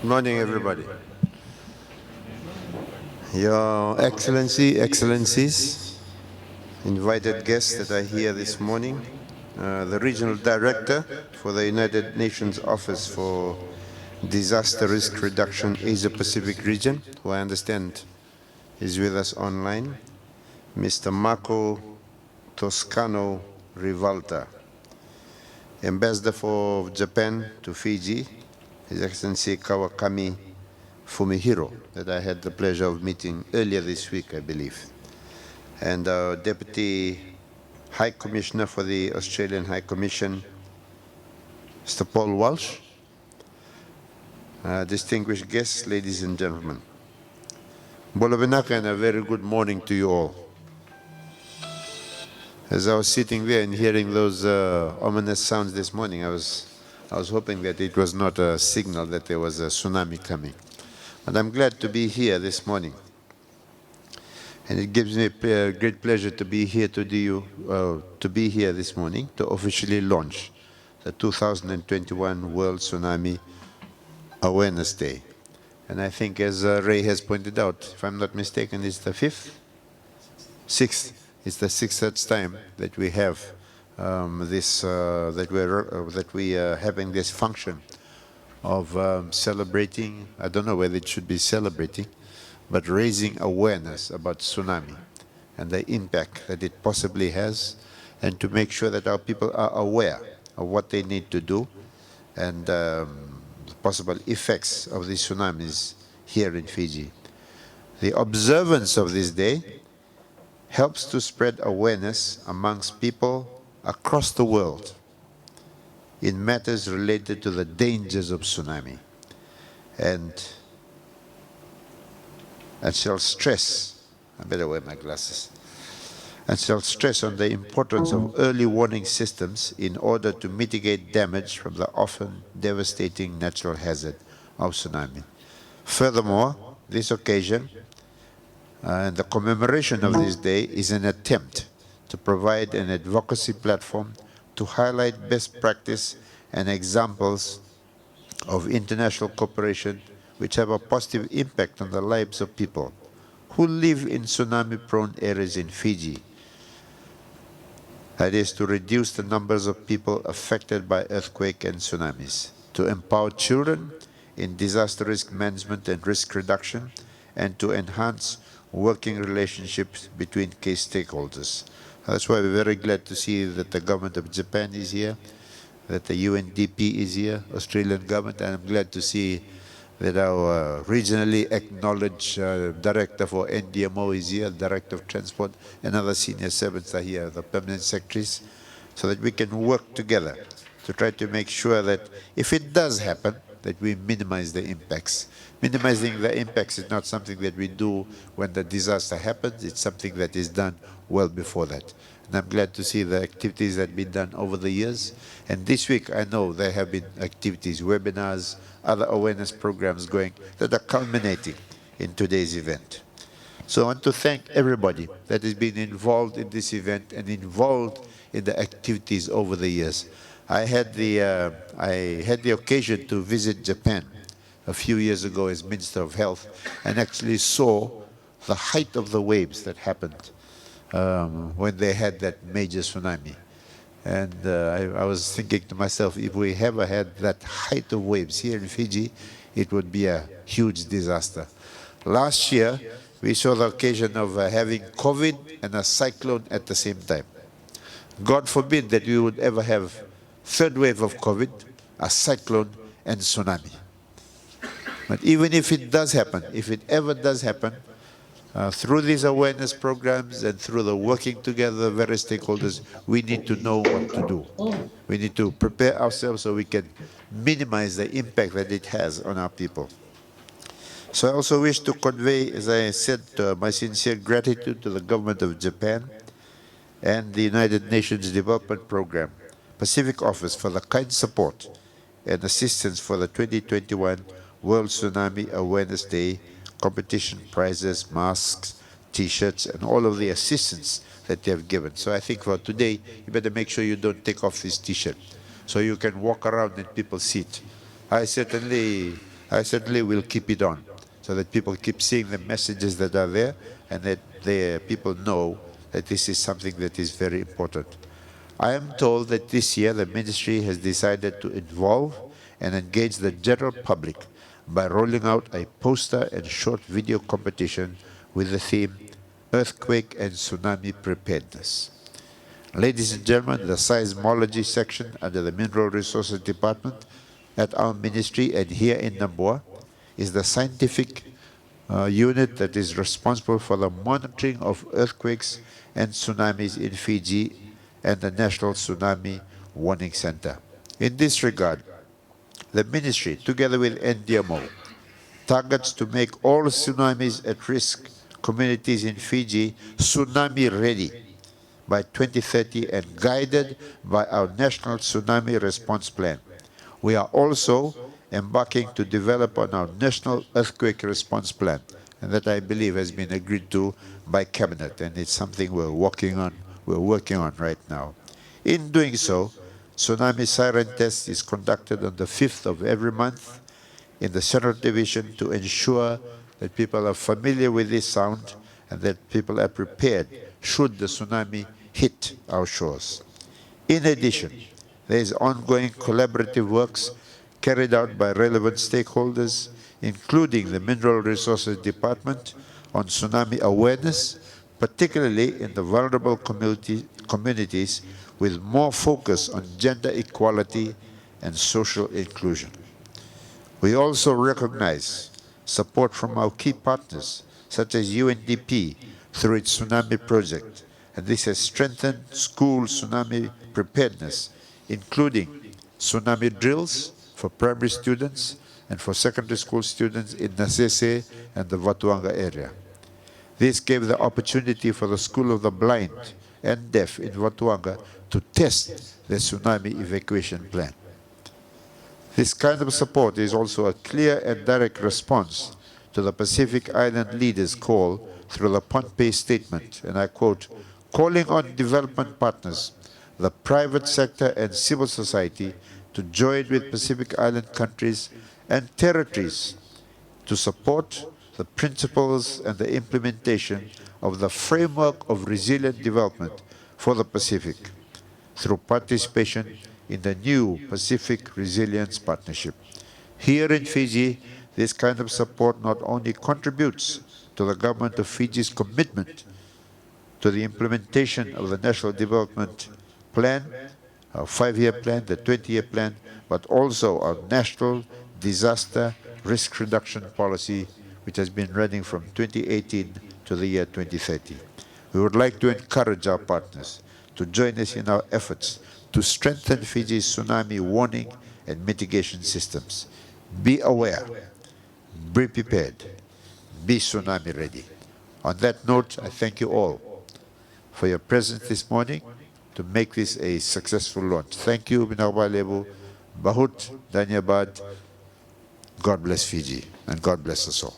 Good morning, everybody. Your Excellency, Excellencies, invited guests that are here this morning, the Regional Director for the United Nations Office for Disaster Risk Reduction Asia-Pacific region, who I understand is with us online, Mr. Marco Toscano Rivalta, Ambassador for Japan to Fiji, His Excellency Kawakami Fumihiro, that I had the pleasure of meeting earlier this week, I believe, and our Deputy High Commissioner for the Australian High Commission, Mr. Paul Walsh, distinguished guests, ladies and gentlemen. Bolobenaka, and a very good morning to you all. As I was sitting there and hearing those ominous sounds this morning, I was hoping that it was not a signal that there was a tsunami coming. But I'm glad to be here this morning. And it gives me a great pleasure to be here this morning to officially launch the 2021 World Tsunami Awareness Day. And I think, as Ray has pointed out, if I'm not mistaken, it's the sixth. It's the sixth time that we have that we are having this function of celebrating. I don't know whether it should be celebrating, but raising awareness about tsunami and the impact that it possibly has, and to make sure that our people are aware of what they need to do and the possible effects of these tsunamis here in Fiji. The observance of this day helps to spread awareness amongst people across the world in matters related to the dangers of tsunami. And I shall stress, I better wear my glasses, I shall stress on the importance of early warning systems in order to mitigate damage from the often devastating natural hazard of tsunami. Furthermore, this occasion and the commemoration of this day is an attempt to provide an advocacy platform to highlight best practice and examples of international cooperation which have a positive impact on the lives of people who live in tsunami-prone areas in Fiji. That is, to reduce the numbers of people affected by earthquake and tsunamis, to empower children in disaster risk management and risk reduction, and to enhance working relationships between key stakeholders. That's why we're very glad to see that the government of Japan is here, that the UNDP is here, Australian government, and I'm glad to see that our regionally acknowledged director for NDMO is here, director of transport, and other senior servants are here, the permanent secretaries, so that we can work together to try to make sure that if it does happen, that we minimize the impacts. Minimizing the impacts is not something that we do when the disaster happens, it's something that is done well before that. And I'm glad to see the activities that have been done over the years. And this week, I know there have been activities, webinars, other awareness programs going that are culminating in today's event. So I want to thank everybody that has been involved in this event and involved in the activities over the years. I had the occasion to visit Japan a few years ago as Minister of Health and actually saw the height of the waves that happened when they had that major tsunami. And I was thinking to myself, if we ever had that height of waves here in Fiji, it would be a huge disaster. Last year, we saw the occasion of having COVID and a cyclone at the same time. God forbid that we would ever have third wave of COVID, a cyclone, and tsunami. But even if it does happen, if it ever does happen, through these awareness programs and through the working together of various stakeholders, we need to know what to do. We need to prepare ourselves so we can minimize the impact that it has on our people. So I also wish to convey, as I said, my sincere gratitude to the government of Japan and the United Nations Development Program, Pacific Office, for the kind support and assistance for the 2021 World Tsunami Awareness Day competition prizes, masks, T-shirts, and all of the assistance that they have given. So I think for today, you better make sure you don't take off this T-shirt so you can walk around and people see it. I certainly I certainly will keep it on so that people keep seeing the messages that are there and that people know that this is something that is very important. I am told that this year the ministry has decided to involve and engage the general public by rolling out a poster and short video competition with the theme Earthquake and Tsunami Preparedness. Ladies and gentlemen, the seismology section under the Mineral Resources Department at our ministry and here in Namboa is the scientific unit that is responsible for the monitoring of earthquakes and tsunamis in Fiji and the National Tsunami Warning Center. In this regard, the ministry, together with NDMO, targets to make all tsunamis at risk communities in Fiji tsunami ready by 2030 and guided by our National Tsunami Response Plan. We are also embarking to develop on our National Earthquake Response Plan, and that I believe has been agreed to by Cabinet, and it's something we're working on right now. In doing so, Tsunami Siren test is conducted on the 5th of every month in the Central Division to ensure that people are familiar with this sound and that people are prepared should the tsunami hit our shores. In addition, there is ongoing collaborative works carried out by relevant stakeholders, including the Mineral Resources Department, on tsunami awareness, particularly in the vulnerable communities with more focus on gender equality and social inclusion. We also recognize support from our key partners, such as UNDP, through its Tsunami project, and this has strengthened school tsunami preparedness, including tsunami drills for primary students and for secondary school students in Nasese and the Watuanga area. This gave the opportunity for the School of the Blind and Deaf in Watuanga to test the tsunami evacuation plan. This kind of support is also a clear and direct response to the Pacific Island leaders' call through the Pohnpei statement, and I quote, calling on development partners, the private sector and civil society to join with Pacific Island countries and territories to support the principles and the implementation of the framework of resilient development for the Pacific through participation in the new Pacific Resilience Partnership. Here in Fiji, this kind of support not only contributes to the government of Fiji's commitment to the implementation of the National Development Plan, our 5-year plan, the 20-year plan, but also our National Disaster Risk Reduction Policy, which has been running from 2018 to the year 2030. We would like to encourage our partners to join us in our efforts to strengthen Fiji's tsunami warning and mitigation systems. Be aware, be prepared, be tsunami ready. On that note, I thank you all for your presence this morning to make this a successful launch. Thank you, Binagwa Lebu, Bahut, Danyabad. God bless Fiji, and God bless us all.